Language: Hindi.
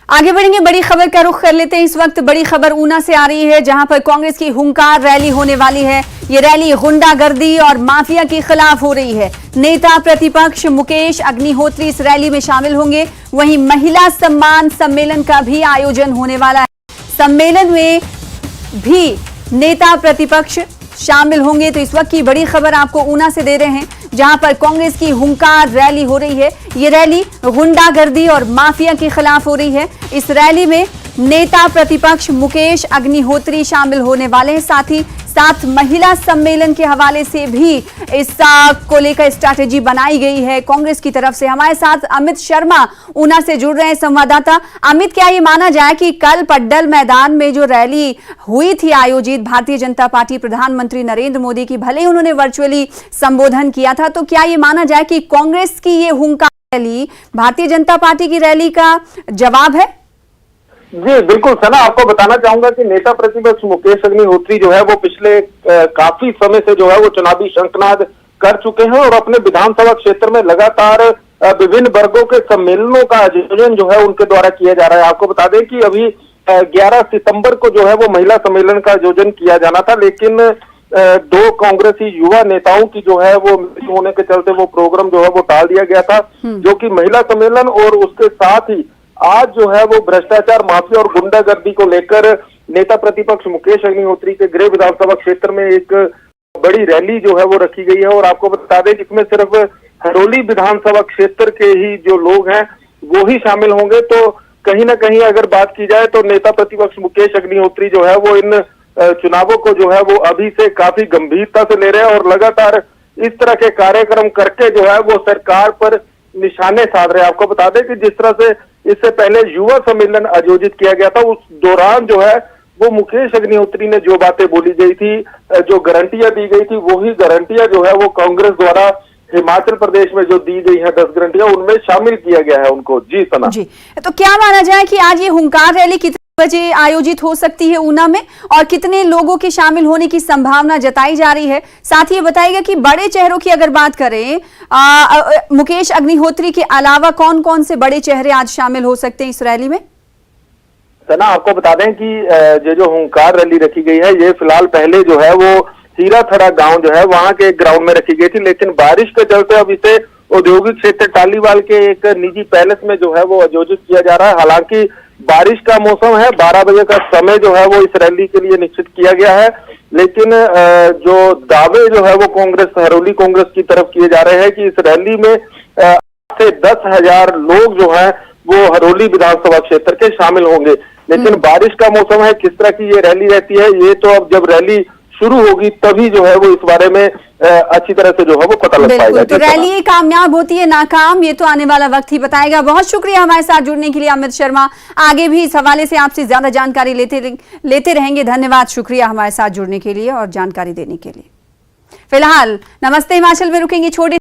आगे बढ़ेंगे, बड़ी खबर का रुख कर लेते हैं। इस वक्त बड़ी खबर ऊना से आ रही है, जहां पर कांग्रेस की हुंकार रैली होने वाली है। ये रैली गुंडागर्दी और माफिया के खिलाफ हो रही है। नेता प्रतिपक्ष मुकेश अग्निहोत्री इस रैली में शामिल होंगे। वहीं महिला सम्मान सम्मेलन का भी आयोजन होने वाला है। सम्मेलन में भी नेता प्रतिपक्ष शामिल होंगे। तो इस वक्त की बड़ी खबर आपको ऊना से दे रहे हैं, जहां पर कांग्रेस की हुंकार रैली हो रही है। ये रैली गुंडागर्दी और माफिया के खिलाफ हो रही है। इस रैली में नेता प्रतिपक्ष मुकेश अग्निहोत्री शामिल होने वाले हैं। साथ महिला सम्मेलन के हवाले से भी इस को लेकर स्ट्रैटेजी बनाई गई है कांग्रेस की तरफ से। हमारे साथ अमित शर्मा ऊना से जुड़ रहे हैं, संवाददाता। अमित, क्या ये माना जाए कि कल पड्डल मैदान में जो रैली हुई थी आयोजित भारतीय जनता पार्टी प्रधानमंत्री नरेंद्र मोदी की, भले ही उन्होंने वर्चुअली संबोधन किया था, तो क्या ये माना जाए कि कांग्रेस की ये हुंकार रैली भारतीय जनता पार्टी की रैली का जवाब है? जी बिल्कुल सना, आपको बताना चाहूंगा कि नेता प्रतिपक्ष मुकेश अग्निहोत्री जो है वो पिछले काफी समय से जो है वो चुनावी शंखनाद कर चुके हैं और अपने विधानसभा क्षेत्र में लगातार विभिन्न वर्गों के सम्मेलनों का आयोजन जो है उनके द्वारा किया जा रहा है। आपको बता दें कि अभी 11 सितंबर को जो है वो महिला सम्मेलन का आयोजन किया जाना था, लेकिन दो कांग्रेसी युवा नेताओं की जो है वो मृत्यु होने के चलते वो प्रोग्राम जो है वो टाल दिया गया था, जो कि महिला सम्मेलन और उसके साथ ही आज जो है वो भ्रष्टाचार, माफिया और गुंडागर्दी को लेकर नेता प्रतिपक्ष मुकेश अग्निहोत्री के गृह विधानसभा क्षेत्र में एक बड़ी रैली जो है वो रखी गई है। और आपको बता दें जिसमें सिर्फ हरोली विधानसभा क्षेत्र के ही जो लोग हैं वो ही शामिल होंगे। तो कहीं ना कहीं अगर बात की जाए तो नेता प्रतिपक्ष मुकेश अग्निहोत्री जो है वो इन चुनावों को जो है वो अभी से काफी गंभीरता से ले रहे हैं और लगातार इस तरह के कार्यक्रम करके जो है वो सरकार पर निशाने साध रहे हैं। आपको बता दें कि जिस तरह से इससे पहले युवा सम्मेलन आयोजित किया गया था, उस दौरान जो है वो मुकेश अग्निहोत्री ने जो बातें बोली गई थी, जो गारंटियां दी गई थी, वही गारंटियां जो है वो कांग्रेस द्वारा हिमाचल प्रदेश में जो दी गई है 10 गारंटियां, उनमें शामिल किया गया है उनको। जी सना जी, तो क्या माना जाए कि आज ये हुंकार रैली कितने बजे आयोजित हो सकती है ऊना में, और कितने लोगों के शामिल होने की संभावना जताई जा रही है? साथ ही ये बताइएगा कि बड़े चेहरों की अगर बात करें, मुकेश अग्निहोत्री के अलावा कौन कौन से बड़े चेहरे आज शामिल हो सकते हैं इस रैली में? सना, आपको बता दें कि ये जो हुंकार रैली रखी गई है ये फिलहाल पहले जो है वो हीराथड़ा गांव जो है वहां के एक ग्राउंड में रखी गई थी, लेकिन बारिश के चलते अब इसे औद्योगिक क्षेत्र टालीवाल के एक निजी पैलेस में जो है वो आयोजित किया जा रहा है। हालांकि बारिश का मौसम है, 12 बजे का समय जो है वो इस रैली के लिए निश्चित किया गया है, लेकिन जो दावे जो है वो हरोली कांग्रेस की तरफ किए जा रहे हैं कि इस रैली में से 10,000 लोग जो है वो हरोली विधानसभा क्षेत्र के शामिल होंगे। लेकिन बारिश का मौसम है, किस तरह की ये रैली रहती है ये तो अब जब रैली शुरू होगी तभी जो है वो इस बारे में अच्छी तरह से जो है वो पता लग पाएगा। तो रैली कामयाब होती है नाकाम, ये तो आने वाला वक्त ही बताएगा। बहुत शुक्रिया हमारे साथ जुड़ने के लिए अमित शर्मा। आगे भी इस हवाले से आपसे ज्यादा जानकारी लेते रहेंगे। धन्यवाद, शुक्रिया हमारे साथ जुड़ने के लिए और जानकारी देने के लिए। फिलहाल नमस्ते हिमाचल में रुकेंगे छोटे